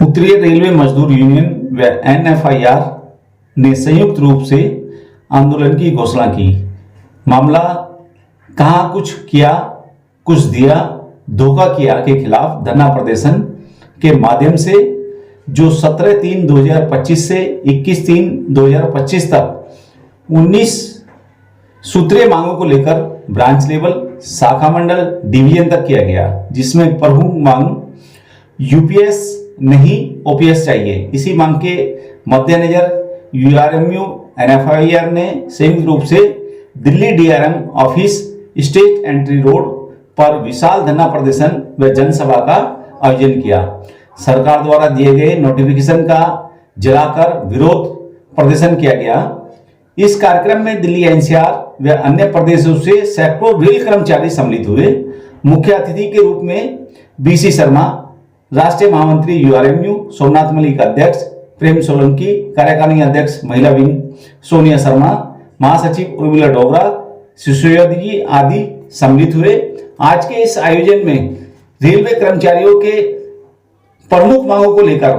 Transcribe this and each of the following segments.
उत्तरीय रेलवे मजदूर यूनियन व एनएफआईआर ने संयुक्त रूप से आंदोलन की घोषणा की। मामला कहां कुछ किया कुछ दिया धोखा किया के खिलाफ धरना प्रदर्शन के माध्यम से जो 17/3/2025 से 21/3/2025 तक 19 सूत्रीय मांगों को लेकर ब्रांच लेवल, शाखा मंडल, डिवीजन तक किया गया, जिसमें प्रमुख मांग यूपीएस नहीं ओपीएस चाहिए। इसी मांग के मद्देनजर यूआरएमयू एनएफआईआर ने संयुक्त रूप से Delhi DRM office, state entry road पर विशाल धरना प्रदर्शन व जनसभा का आयोजन किया। सरकार द्वारा दिए गए नोटिफिकेशन का जलाकर विरोध प्रदर्शन किया गया। इस कार्यक्रम में दिल्ली एनसीआर व अन्य प्रदेशों से सैकड़ों रेल कर्मचारी सम्मिलित हुए। मुख्य अतिथि के रूप में बीसी शर्मा, राष्ट्रीय महामंत्री यूआरएमयू, सोमनाथ मलिक अध्यक्ष, प्रेम सोलंकी कार्यकारिणी अध्यक्ष महिला विंग, सोनिया शर्मा, महासचिव उर्मिला डोगरा, सिसोदिया आदि सम्मिलित हुए। आज के इस आयोजन में रेलवे कर्मचारियों के प्रमुख मांगों को लेकर,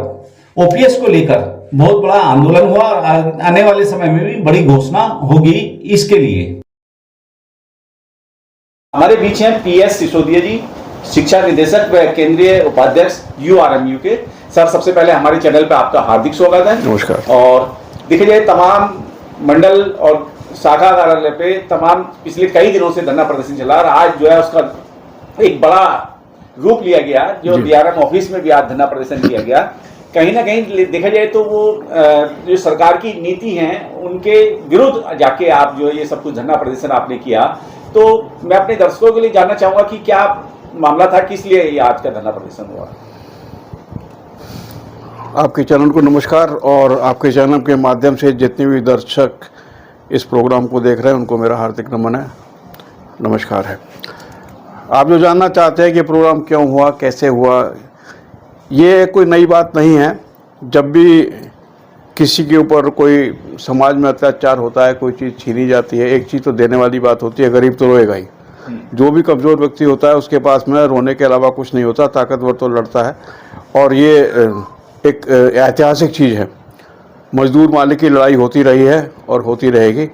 ओपीएस को लेकर बहुत बड़ा आंदोलन हुआ और आने वाले समय में भी बड़ी घोषणा होगी इसके लिए। हमारे बीच हैं पीएस सिसोदिया जी, शिक्षा निदेशक व केंद्रीय उपाध्यक्ष यूआरएमयू के। सर, सबसे पहले हमारे चैनल पर आपका हार्दिक स्वागत है। नमस्कार। और देखिए जाए तमाम मंडल और शाखा कार्यालय पे तमाम पिछले कई दिनों से धरना प्रदर्शन चला और आज जो है उसका एक बड़ा रूप लिया गया, जो डीआरएम ऑफिस में भी आज धरना प्रदर्शन किया गया। कहीं ना कहीं देखा जाए तो वो जो सरकार की नीति है उनके विरुद्ध जाके आप जो ये सब कुछ धरना प्रदर्शन आपने किया। तो मैं अपने दर्शकों के लिए जानना चाहूंगा कि क्या मामला था, किस लिए ये आज का धरना प्रदर्शन हुआ। आपके चैनल को नमस्कार, और आपके चैनल के माध्यम से जितने भी दर्शक इस प्रोग्राम को देख रहे हैं उनको मेरा हार्दिक नमन है, नमस्कार है। आप जो जानना चाहते हैं कि प्रोग्राम क्यों हुआ, कैसे हुआ, ये कोई नई बात नहीं है। जब भी किसी के ऊपर कोई समाज में अत्याचार होता है, कोई चीज़ छीनी जाती है, एक चीज़ तो देने वाली बात होती है, गरीब तो रोएगा ही। जो भी कमज़ोर व्यक्ति होता है उसके पास में रोने के अलावा कुछ नहीं होता, ताकतवर तो लड़ता है। और ये एक ऐतिहासिक चीज़ है। मजदूर मालिक की लड़ाई होती रही है और होती रहेगी।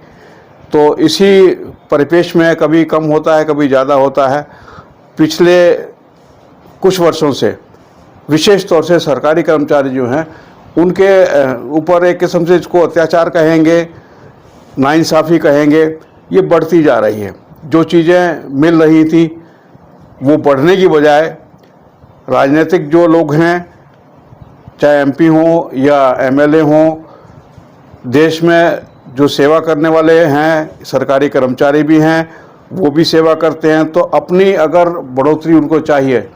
तो इसी परिपेक्ष में कभी कम होता है, कभी ज़्यादा होता है। पिछले कुछ वर्षों से विशेष तौर से सरकारी कर्मचारी जो हैं उनके ऊपर एक किस्म से इसको अत्याचार कहेंगे, नाइंसाफ़ी कहेंगे, ये बढ़ती जा रही है। जो चीज़ें मिल रही थी वो बढ़ने की बजाय राजनीतिक जो लोग हैं, चाहे एमपी हों या एमएलए हों, देश में जो सेवा करने वाले हैं, सरकारी कर्मचारी भी हैं, वो भी सेवा करते हैं। तो अपनी अगर बढ़ोतरी उनको चाहिए,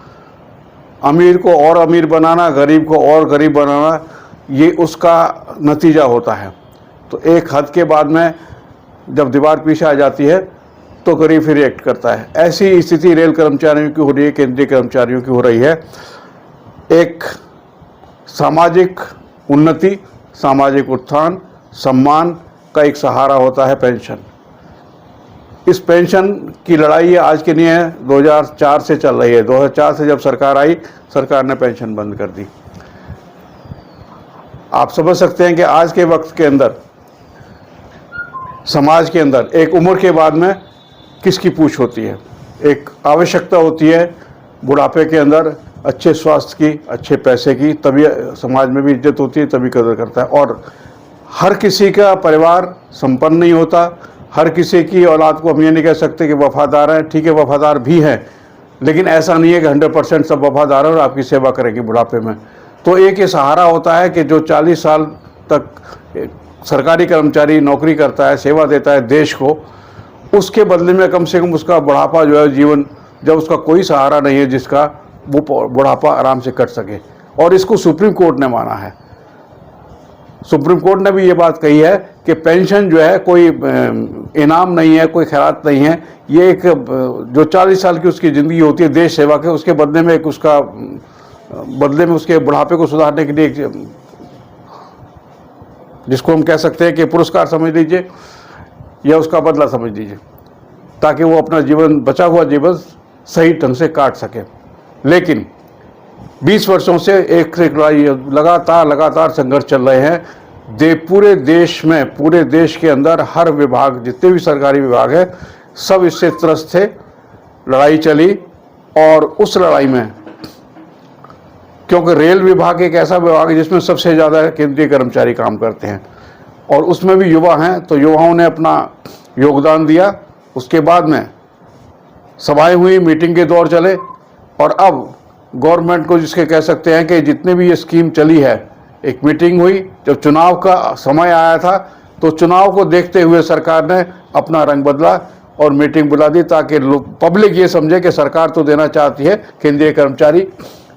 अमीर को और अमीर बनाना, गरीब को और गरीब बनाना, ये उसका नतीजा होता है। तो एक हद के बाद में जब दीवार पीछे आ जाती है तो गरीब फिर रिएक्ट करता है। ऐसी स्थिति रेल कर्मचारियों की हो रही है, केंद्रीय कर्मचारियों की हो रही है। एक सामाजिक उन्नति, सामाजिक उत्थान, सम्मान का एक सहारा होता है पेंशन। इस पेंशन की लड़ाई आज की नहीं है, 2004 से चल रही है। 2004 से जब सरकार आई, सरकार ने पेंशन बंद कर दी। आप समझ सकते हैं कि आज के वक्त के अंदर, समाज के अंदर एक उम्र के बाद में किसकी पूछ होती है। एक आवश्यकता होती है बुढ़ापे के अंदर अच्छे स्वास्थ्य की, अच्छे पैसे की, तभी समाज में भी इज्जत होती है, तभी कदर करता है। और हर किसी का परिवार संपन्न नहीं होता, हर किसी की औलाद को हम ये नहीं कह सकते कि वफादार हैं। ठीक है, वफादार भी हैं, लेकिन ऐसा नहीं है कि 100% सब वफादार हैं और आपकी सेवा करेंगे बुढ़ापे में। तो एक ये सहारा होता है कि जो 40 साल तक सरकारी कर्मचारी नौकरी करता है, सेवा देता है देश को, उसके बदले में कम से कम उसका बुढ़ापा जो है, जीवन, जब उसका कोई सहारा नहीं है जिसका, वो बुढ़ापा आराम से कट सके। और इसको सुप्रीम कोर्ट ने माना है। सुप्रीम कोर्ट ने भी ये बात कही है कि पेंशन जो है कोई इनाम नहीं है, कोई खैरात नहीं है। ये एक जो 40 साल की उसकी ज़िंदगी होती है देश सेवा के, उसके बदले में एक उसका बदले में उसके बुढ़ापे को सुधारने के लिए एक, जिसको हम कह सकते हैं कि पुरस्कार समझ लीजिए या उसका बदला समझ लीजिए, ताकि वो अपना जीवन, बचा हुआ जीवन सही ढंग से काट सके। लेकिन 20 वर्षों से एक लड़ाई लगातार संघर्ष चल रहे हैं। पूरे देश के अंदर हर विभाग, जितने भी सरकारी विभाग है, सब इससे त्रस्त थे। लड़ाई चली और उस लड़ाई में, क्योंकि रेल विभाग एक ऐसा विभाग है जिसमें सबसे ज़्यादा केंद्रीय कर्मचारी काम करते हैं और उसमें भी युवा हैं, तो युवाओं ने अपना योगदान दिया। उसके बाद में सभाएं हुई, मीटिंग के दौर चले और अब गवर्नमेंट को जिसके कह सकते हैं कि जितने भी ये स्कीम चली है, एक मीटिंग हुई। जब चुनाव का समय आया था तो चुनाव को देखते हुए सरकार ने अपना रंग बदला और मीटिंग बुला दी, ताकि पब्लिक ये समझे कि सरकार तो देना चाहती है, केंद्रीय कर्मचारी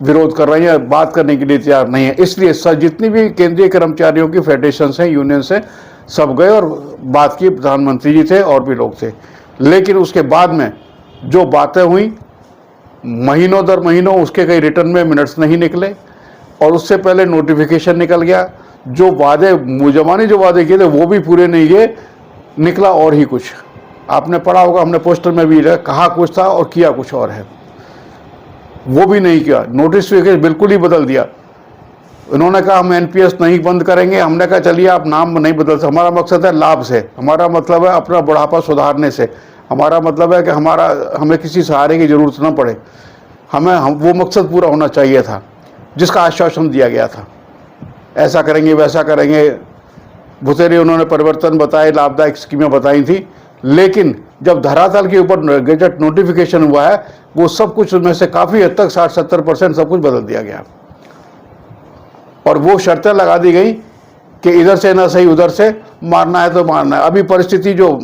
विरोध कर रही है, बात करने के लिए तैयार नहीं है। इसलिए जितनी भी केंद्रीय कर्मचारियों की फेडरेशन हैं, यूनियन हैं, सब गए और बात की। प्रधानमंत्री जी थे और भी लोग थे। लेकिन उसके बाद में जो बातें हुई, महीनों दर महीनों उसके कई रिटर्न में मिनट्स नहीं निकले और उससे पहले नोटिफिकेशन निकल गया। जो वादे, मुजमानी जो वादे किए थे वो भी पूरे नहीं किए, निकला और ही कुछ। आपने पढ़ा होगा, हमने पोस्टर में भी कहा कुछ था और किया कुछ और है। वो भी नहीं किया, नोटिफिकेशन बिल्कुल ही बदल दिया। उन्होंने कहा हम एनपीएस नहीं बंद करेंगे, हमने कहा चलिए आप नाम नहीं बदल सकते, हमारा मकसद है लाभ से, हमारा मतलब है अपना बुढ़ापा सुधारने से, हमारा मतलब है कि हमें किसी सहारे की ज़रूरत ना पड़े, वो मकसद पूरा होना चाहिए था जिसका आश्वासन दिया गया था। ऐसा करेंगे, वैसा करेंगे, बथेरे उन्होंने परिवर्तन बताए, लाभदायक स्कीमें बताई थी। लेकिन जब धरातल के ऊपर गजट नोटिफिकेशन हुआ है, वो सब कुछ उनमें से काफ़ी हद तक 60-70% सब कुछ बदल दिया गया और वो शर्तें लगा दी गई कि इधर से ना सही उधर से, मारना है तो मारना है। अभी परिस्थिति जो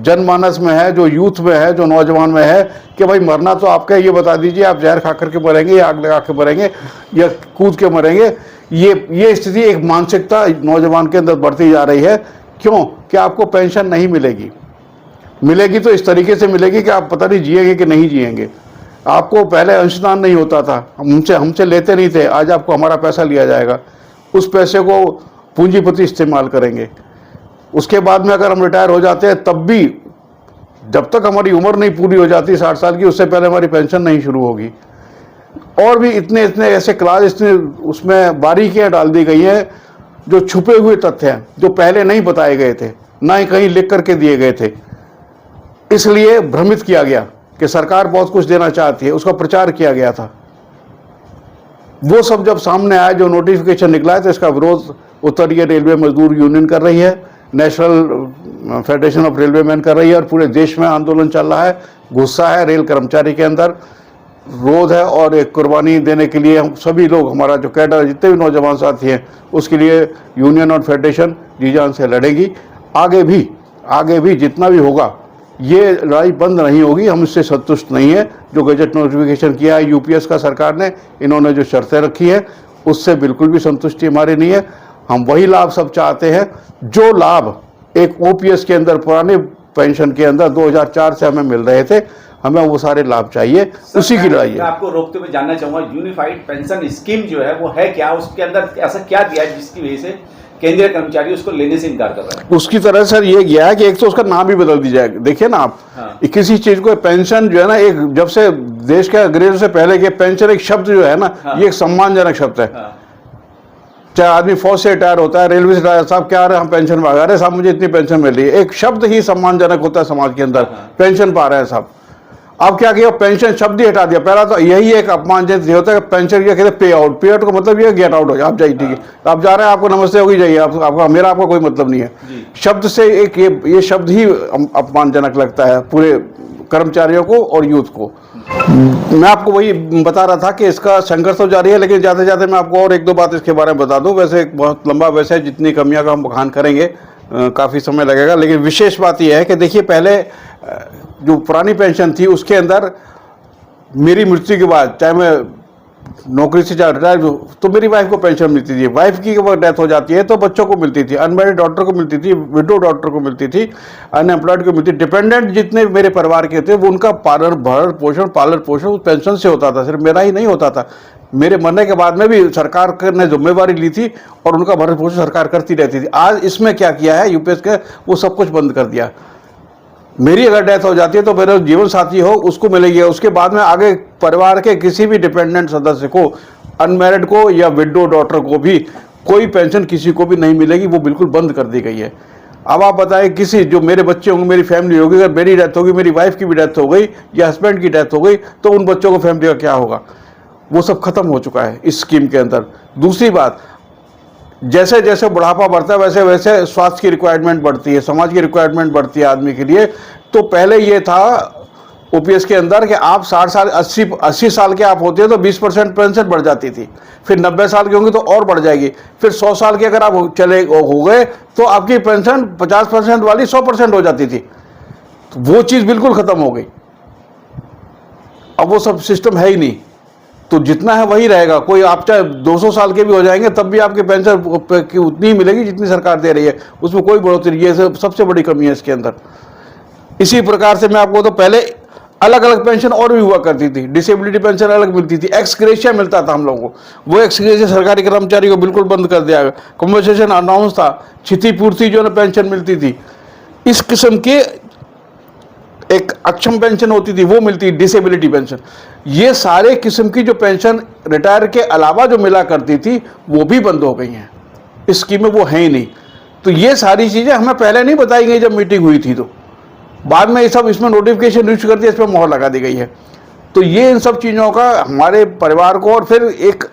जनमानस में है, जो यूथ में है, जो नौजवान में है कि भाई मरना तो आपका, ये बता दीजिए आप जहर खा करके मरेंगे या आग लगा के मरेंगे या कूद के मरेंगे। ये स्थिति, एक मानसिकता नौजवान के अंदर बढ़ती जा रही है। क्यों? कि आपको पेंशन नहीं मिलेगी तो इस तरीके से मिलेगी कि आप पता नहीं जिएंगे कि नहीं जिएंगे। आपको पहले अंशदान नहीं होता था, हमसे लेते नहीं थे, आज आपको हमारा पैसा लिया जाएगा, उस पैसे को पूंजीपति इस्तेमाल करेंगे। उसके बाद में अगर हम रिटायर हो जाते हैं तब भी, जब तक हमारी उम्र नहीं पूरी हो जाती 60 साल की, उससे पहले हमारी पेंशन नहीं शुरू होगी। और भी इतने ऐसे क्लास, इतने उसमें बारीकियां डाल दी गई हैं, जो छुपे हुए तथ्य हैं, जो पहले नहीं बताए गए थे, ना ही कहीं लिख करके दिए गए थे। इसलिए भ्रमित किया गया कि सरकार बहुत कुछ देना चाहती है, उसका प्रचार किया गया था। वो सब जब सामने आया, जो नोटिफिकेशन निकला है, तो इसका विरोध उत्तरीय रेलवे मजदूर यूनियन कर रही है, national federation of railway man कर रही है और पूरे देश में आंदोलन चल रहा है। गुस्सा है रेल कर्मचारी के अंदर, रोध है और एक कुर्बानी देने के लिए हम सभी लोग, हमारा जो कैडर, जितने भी नौजवान साथी हैं, उसके लिए यूनियन और फेडरेशन जी जान से लड़ेगी। आगे भी जितना भी होगा, ये लड़ाई बंद नहीं होगी। हम इससे संतुष्ट नहीं है। जो गजट नोटिफिकेशन किया है यूपीएस का सरकार ने, इन्होंने जो शर्तें रखी हैं, उससे बिल्कुल भी संतुष्टि हमारी नहीं है। हम वही लाभ सब चाहते हैं जो लाभ एक ओपीएस के अंदर, पुराने पेंशन के अंदर 2004 से हमें मिल रहे थे, हमें वो सारे लाभ चाहिए। उसी की लड़ाई है। आपको रोकते हुए जानना चाहूंगा, यूनिफाइड पेंशन स्कीम जो है वो है क्या, उसके अंदर ऐसा क्या दिया है जिसकी वजह से केंद्रीय कर्मचारी उसको लेने से इनकार कर रहा है? उसकी तरह सर ये गया है कि एक तो उसका नाम ही बदल दी जाएगा। देखिए ना आप, किसी चीज को पेंशन जो है ना, एक जब से देश के अंग्रेजों से पहले के पेंशन एक शब्द जो है ना, ये एक सम्मानजनक शब्द है। चाहे आदमी फौज से रिटायर होता है, रेलवे से रिटायर, साहब क्या रहे हम पेंशन पा रहे हैं, साहब मुझे इतनी पेंशन मिल रही है, एक शब्द ही सम्मानजनक होता है समाज के अंदर, पेंशन पा रहे हैं साहब। अब क्या किया, पेंशन शब्द ही हटा दिया। पहला तो यही एक अपमानजनक होता है, पेंशन क्या कहते हैं, पे आउट। पे आउट का मतलब ये गेट आउट हो जाए, आप जाइए, ठीक है, आप जा रहे हैं, आपको नमस्ते होगी, जाइए, आपका कोई मतलब नहीं है। शब्द से एक ये शब्द ही अपमानजनक लगता है पूरे कर्मचारियों को और यूथ को। मैं आपको वही बता रहा था कि इसका संघर्ष तो जारी है, लेकिन जाते जाते मैं आपको और एक दो बात इसके बारे में बता दूं। वैसे एक बहुत लंबा वैसे जितनी कमियां का हम बखान करेंगे काफ़ी समय लगेगा, लेकिन विशेष बात यह है कि देखिए, पहले जो पुरानी पेंशन थी उसके अंदर मेरी मृत्यु के बाद, चाहे मैं नौकरी से रिटायर हूँ, तो मेरी वाइफ को पेंशन मिलती थी। वाइफ की डेथ हो जाती है तो बच्चों को मिलती थी, अनमैरिड डॉक्टर को मिलती थी, विडो डॉक्टर को मिलती थी, अनएम्प्लॉयड को मिलती थी। डिपेंडेंट जितने मेरे परिवार के थे वो उनका पालन पोषण उस पेंशन से होता था, सिर्फ मेरा ही नहीं होता था। मेरे मरने के बाद में भी सरकार ने जिम्मेवारी ली थी और उनका भरण पोषण सरकार करती रहती थी। आज इसमें क्या किया है यूपीएस के, वो सब कुछ बंद कर दिया। मेरी अगर डेथ हो जाती है तो मेरा जीवन साथी हो उसको मिलेगी, उसके बाद में आगे परिवार के किसी भी डिपेंडेंट सदस्य को, अनमैरिड को या विडो डॉटर को भी कोई पेंशन किसी को भी नहीं मिलेगी, वो बिल्कुल बंद कर दी गई है। अब आप बताएं, किसी जो मेरे बच्चे होंगे, मेरी फैमिली होगी, अगर मेरी डेथ होगी, मेरी वाइफ की भी डेथ हो गई या हस्बैंड की डेथ हो गई, तो उन बच्चों को फैमिली का क्या होगा? वो सब खत्म हो चुका है इस स्कीम के अंदर। दूसरी बात, जैसे जैसे बुढ़ापा बढ़ता है वैसे वैसे स्वास्थ्य की रिक्वायरमेंट बढ़ती है, समाज की रिक्वायरमेंट बढ़ती है आदमी के लिए। तो पहले ये था ओपीएस के अंदर कि आप 60 साल 80 साल के आप होते हैं तो 20% पेंशन बढ़ जाती थी, फिर 90 साल के होंगे तो और बढ़ जाएगी, फिर 100 साल के अगर आप चले हो गए तो आपकी पेंशन 50% वाली 100% हो जाती थी। तो वो चीज़ बिल्कुल ख़त्म हो गई। अब वो सब सिस्टम है ही नहीं, तो जितना है वही रहेगा। कोई आप चाहे 200 साल के भी हो जाएंगे तब भी आपकी पेंशन उतनी ही मिलेगी जितनी सरकार दे रही है, उसमें कोई बढ़ोतरी नहीं। ये सबसे बड़ी कमी है इसके अंदर। इसी प्रकार से मैं आपको तो पहले अलग अलग पेंशन और भी हुआ करती थी, डिसेबिलिटी पेंशन अलग मिलती थी, एक्स ग्रेशिया मिलता था हम लोगों को, वो एक्स ग्रेशिया सरकारी कर्मचारी को बिल्कुल बंद कर दिया गया। कम्पनसेशन अनाउंस था, क्षतिपूर्ति जो है पेंशन मिलती थी। इस किस्म के एक अक्षम पेंशन होती थी वो मिलती, डिसेबिलिटी पेंशन। ये सारे किस्म की जो पेंशन रिटायर के अलावा जो मिला करती थी वो भी बंद हो गई हैं, इस स्कीम में वो है ही नहीं। तो ये सारी चीज़ें हमें पहले नहीं बताई गई जब मीटिंग हुई थी, तो बाद में ये सब इसमें नोटिफिकेशन इशू कर दिया, इस पर मोहर लगा दी गई है। तो ये इन सब चीज़ों का हमारे परिवार को, और फिर एक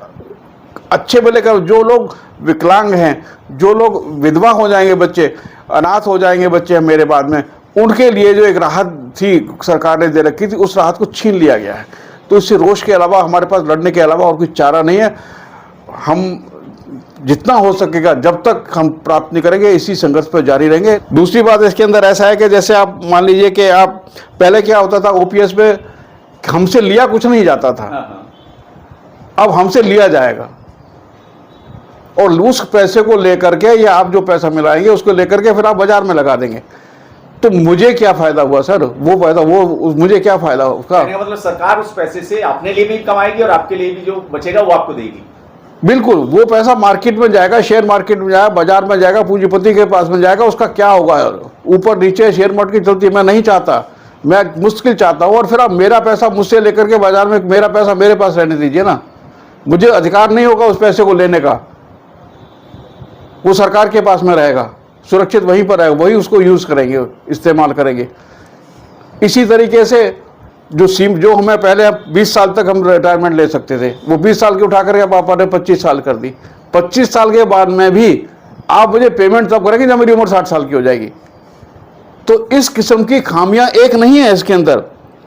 अच्छे भले का जो लोग विकलांग हैं, जो लोग विधवा हो जाएंगे बच्चे, अनाथ हो जाएंगे बच्चे मेरे बाद में, उनके लिए जो एक राहत थी सरकार ने दे रखी थी, उस राहत को छीन लिया गया है। तो इससे रोष के अलावा हमारे पास लड़ने के अलावा और कुछ चारा नहीं है। हम जितना हो सकेगा जब तक हम प्राप्त नहीं करेंगे इसी संघर्ष पर जारी रहेंगे। दूसरी बात इसके अंदर ऐसा है कि जैसे आप मान लीजिए कि आप पहले क्या होता था ओपीएस में, हमसे लिया कुछ नहीं जाता था, अब हमसे लिया जाएगा और उस पैसे को लेकर के या आप जो पैसा मिलाएंगे उसको लेकर के फिर आप बाजार में लगा देंगे। तो मुझे क्या फायदा हुआ सर? वो फायदा वो मुझे क्या फायदा हुआ उसका? मतलब सरकार उस पैसे से अपने लिए भी कमाएगी और आपके लिए भी जो बचेगा वो आपको देगी। बिल्कुल, वो पैसा मार्केट में जाएगा, शेयर मार्केट में जाएगा, बाजार में जाएगा, पूंजीपति के पास में जाएगा। उसका क्या होगा? ऊपर नीचे शेयर मार्केट चलती है। मैं नहीं चाहता, मैं मुश्किल चाहता हूँ। और फिर आप मेरा पैसा मुझसे लेकर के बाजार में, मेरा पैसा मेरे पास रहने दीजिए ना। मुझे अधिकार नहीं होगा उस पैसे को लेने का, वो सरकार के पास में रहेगा, सुरक्षित वहीं पर रहेगा, वही उसको यूज़ करेंगे, इस्तेमाल करेंगे। इसी तरीके से जो हमें पहले 20 साल तक हम रिटायरमेंट ले सकते थे, वो 20 साल की उठा करके पापा ने 25 साल कर दी। 25 साल के बाद में भी आप मुझे पेमेंट तब करेंगे जब मेरी उम्र 60 साल की हो जाएगी। तो इस किस्म की खामियां एक नहीं है इसके अंदर,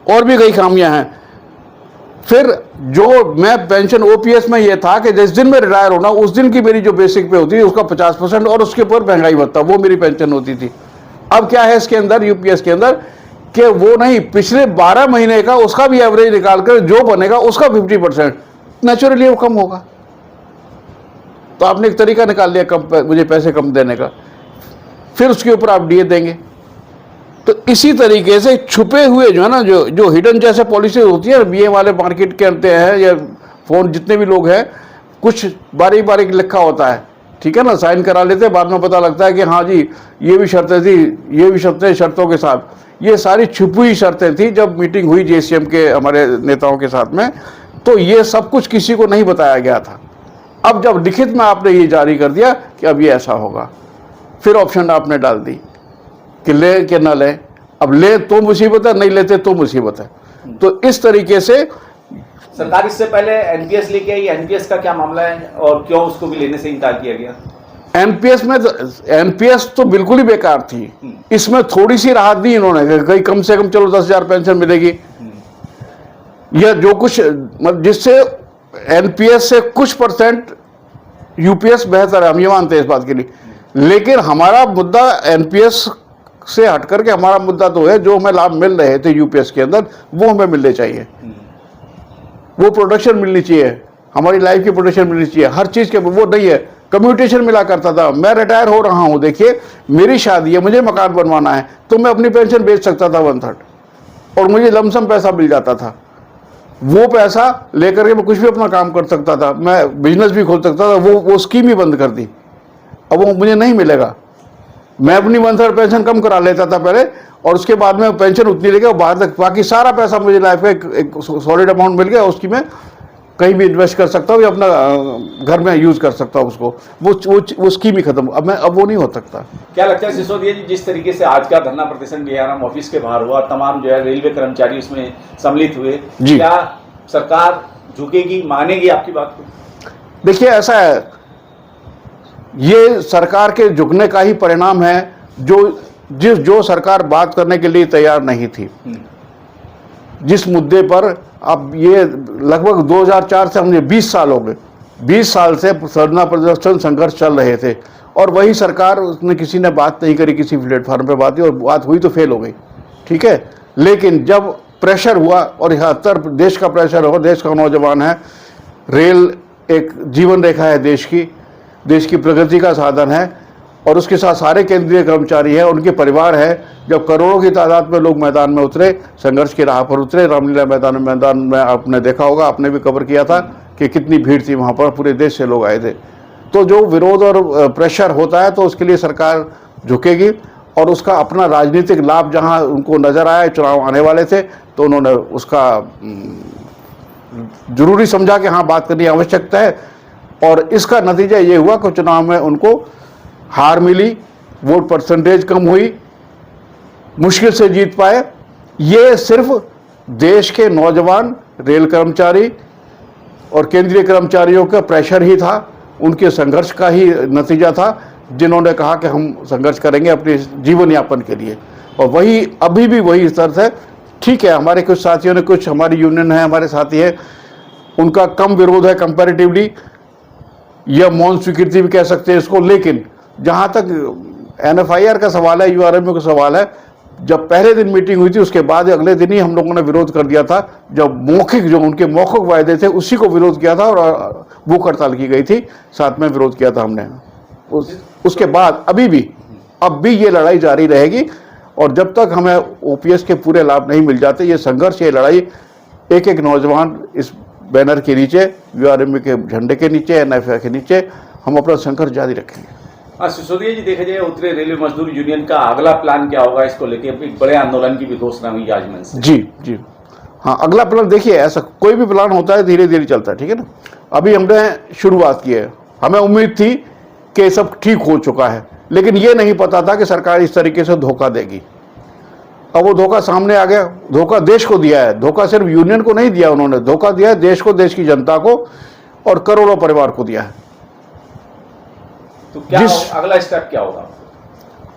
और भी कई खामियां हैं। फिर जो मैं पेंशन ओपीएस में ये था कि जिस दिन मैं रिटायर होना उस दिन की मेरी जो बेसिक पे होती थी उसका 50% और उसके ऊपर महंगाई भत्ता, वो मेरी पेंशन होती थी। अब क्या है इसके अंदर यूपीएस के अंदर कि वो नहीं, पिछले 12 महीने का उसका भी एवरेज निकाल कर जो बनेगा उसका 50% नेचुरली वो कम होगा। तो आपने एक तरीका निकाल लिया कम, मुझे पैसे कम देने का, फिर उसके ऊपर आप डीए देंगे। तो इसी तरीके से छुपे हुए जो है ना, जो हिडन जैसे पॉलिसी होती है, बीए वाले मार्केट के अंते हैं या फोन जितने भी लोग हैं, कुछ बारीक बारीक लिखा होता है, ठीक है ना, साइन करा लेते हैं, बाद में पता लगता है कि हाँ जी ये भी शर्तें थी, ये भी शर्तें, शर्तों के साथ। ये सारी छुपी हुई शर्तें थी जब मीटिंग हुई जेसीएम के हमारे नेताओं के साथ में, तो ये सब कुछ किसी को नहीं बताया गया था। अब जब लिखित में आपने ये जारी कर दिया कि अब ये ऐसा होगा, फिर ऑप्शन आपने डाल दी कि ले कि ना ले। अब ले तो मुसीबत है, नहीं लेते तो मुसीबत है। तो इस तरीके से सरकार इससे पहले एनपीएस लेके आई, एनपीएस का क्या मामला है और क्यों उसको भी लेने से इनकार किया गया? एनपीएस तो बिल्कुल ही बेकार थी। इसमें थोड़ी सी राहत दी इन्होंने, कहीं कम से कम चलो 10,000 पेंशन मिलेगी या जो कुछ, जिससे एनपीएस से कुछ परसेंट यूपीएस बेहतर है, हम ये मानते हैं इस बात के लिए। लेकिन हमारा मुद्दा एनपीएस से हट करके हमारा मुद्दा तो है जो हमें लाभ मिल रहे थे यूपीएस के अंदर वो हमें मिलने चाहिए, वो प्रोटेक्शन मिलनी चाहिए, हमारी लाइफ की प्रोटेक्शन मिलनी चाहिए, हर चीज़ के। वो नहीं है, कम्यूटेशन मिला करता था। मैं रिटायर हो रहा हूँ, देखिए मेरी शादी है, मुझे मकान बनवाना है, तो मैं अपनी पेंशन बेच सकता था 1/3 और मुझे लमसम पैसा मिल जाता था। वो पैसा लेकर के मैं कुछ भी अपना काम कर सकता था, मैं बिजनेस भी खोल सकता था। वो स्कीम ही बंद कर दी, अब वो मुझे नहीं मिलेगा। मैं अपनी 1/3 पेंशन कम करा लेता था पहले और उसके बाद में पेंशन उतनी लेगा, बाहर तक बाकी सारा पैसा मुझे लाइफ का एक सॉलिड अमाउंट मिल गया, उसकी मैं कहीं भी इन्वेस्ट कर सकता हूँ या अपना घर में यूज़ कर सकता हूँ उसको, वो स्कीम ही खत्म। अब वो नहीं हो सकता। क्या लगता है सिसोदिया जी, जिस तरीके से आज का धरना प्रदर्शन डीआरएम ऑफिस के बाहर हुआ, तमाम जो है रेलवे कर्मचारी उसमें सम्मिलित हुए, जी। क्या सरकार झुकेगी, मानेगी आपकी बात को? देखिए ऐसा है, ये सरकार के झुकने का ही परिणाम है, जो सरकार बात करने के लिए तैयार नहीं थी। जिस मुद्दे पर अब ये लगभग 2004 से हमने 20 साल हो गए, 20 साल से धरना प्रदर्शन संघर्ष चल रहे थे और वही सरकार, उसने किसी ने बात नहीं करी, किसी प्लेटफॉर्म पे बात हुई और बात हुई तो फेल हो गई, ठीक है। लेकिन जब प्रेशर हुआ और यहाँ उत्तर देश का प्रेशर हो, देश का नौजवान है, रेल एक जीवन रेखा है देश की प्रगति का साधन है और उसके साथ सारे केंद्रीय कर्मचारी हैं, उनके परिवार है। जब करोड़ों की तादाद में लोग मैदान में उतरे, संघर्ष की राह पर उतरे, रामलीला मैदान में आपने देखा होगा, आपने भी कवर किया था कि कितनी भीड़ थी वहाँ पर, पूरे देश से लोग आए थे। तो जो विरोध और प्रेशर होता है तो उसके लिए सरकार झुकेगी और उसका अपना राजनीतिक लाभ जहाँ उनको नजर आया, चुनाव आने वाले थे तो उन्होंने उसका जरूरी समझा कि हाँ बात करनी आवश्यकता है और इसका नतीजा ये हुआ कि चुनाव में उनको हार मिली, वोट परसेंटेज कम हुई, मुश्किल से जीत पाए। ये सिर्फ देश के नौजवान रेल कर्मचारी और केंद्रीय कर्मचारियों का प्रेशर ही था, उनके संघर्ष का ही नतीजा था, जिन्होंने कहा कि हम संघर्ष करेंगे अपने जीवन यापन के लिए। और वही अभी भी वही स्तर है। ठीक है, हमारे कुछ साथियों ने, कुछ हमारी यूनियन है, हमारे साथी है, उनका कम विरोध है कंपैरेटिवली, यह मौन स्वीकृति भी कह सकते हैं इसको। लेकिन जहाँ तक NFIR का सवाल है, URMU का सवाल है, जब पहले दिन मीटिंग हुई थी उसके बाद अगले दिन ही हम लोगों ने विरोध कर दिया था। जब जो उनके मौखिक वायदे थे उसी को विरोध किया था और भूख हड़ताल की गई थी, साथ में विरोध किया था हमने। उसके बाद अब भी ये लड़ाई जारी रहेगी और जब तक हमें OPS के पूरे लाभ नहीं मिल जाते, ये संघर्ष, ये लड़ाई, एक एक नौजवान इस बैनर के नीचे, URMU के झंडे के नीचे, NFI के नीचे हम अपना संघर्ष जारी रखेंगे। सिसोदिया जी, देखा जाए उत्तरी रेलवे मजदूर यूनियन का अगला प्लान क्या होगा इसको लेके? एक बड़े आंदोलन की भी घोषणा हुई आज मंच से। जी हाँ, अगला प्लान देखिए, ऐसा कोई भी प्लान होता है धीरे धीरे चलता है, ठीक है ना। अभी हमने शुरुआत की है, हमें उम्मीद थी कि सब ठीक हो चुका है, लेकिन ये नहीं पता था कि सरकार इस तरीके से धोखा देगी। अब वो धोखा सामने आ गया। धोखा देश को दिया है, धोखा सिर्फ यूनियन को नहीं दिया, उन्होंने धोखा दिया है देश को, देश की जनता को और करोड़ों परिवार को दिया है। तो क्या अगला स्टेप क्या होगा?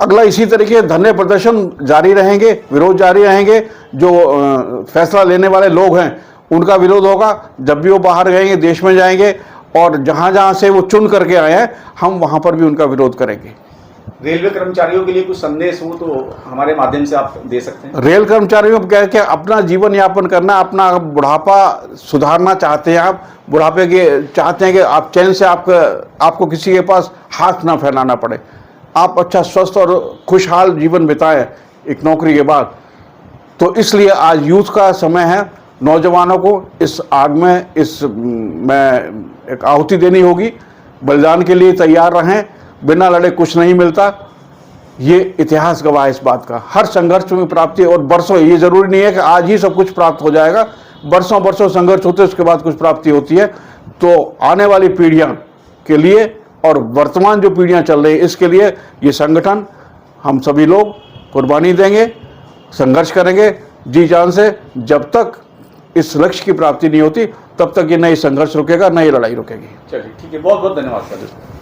अगला इसी तरीके धरने प्रदर्शन जारी रहेंगे, विरोध जारी रहेंगे। जो फैसला लेने वाले लोग हैं उनका विरोध होगा। जब भी वो बाहर जाएंगे, देश में जाएंगे और जहां जहां से वो चुन करके आए हैं, हम वहां पर भी उनका विरोध करेंगे। रेलवे कर्मचारियों के लिए कुछ संदेश हो तो हमारे माध्यम से आप दे सकते हैं। रेल कर्मचारियों को कह के अपना जीवन यापन करना, अपना बुढ़ापा सुधारना चाहते हैं, आप बुढ़ापे के चाहते हैं कि आप चैन से आपको किसी के पास हाथ ना फैलाना पड़े, आप अच्छा स्वस्थ और खुशहाल जीवन बिताएं एक नौकरी के बाद। तो इसलिए आज यूथ का समय है, नौजवानों को इस आग में एक आहुति देनी होगी। बलिदान के लिए तैयार रहें, बिना लड़े कुछ नहीं मिलता, ये इतिहास गवाह है इस बात का। हर संघर्ष में प्राप्ति, और बरसों, ये जरूरी नहीं है कि आज ही सब कुछ प्राप्त हो जाएगा, बरसों बरसों संघर्ष होते उसके बाद कुछ प्राप्ति होती है। तो आने वाली पीढ़ियां के लिए और वर्तमान जो पीढ़ियां चल रही है इसके लिए ये संगठन, हम सभी लोग कुर्बानी देंगे, संघर्ष करेंगे जी जान से। जब तक इस लक्ष्य की प्राप्ति नहीं होती तब तक ये नई संघर्ष रुकेगा, नई लड़ाई रुकेगी। चलिए ठीक है, बहुत बहुत धन्यवाद सर।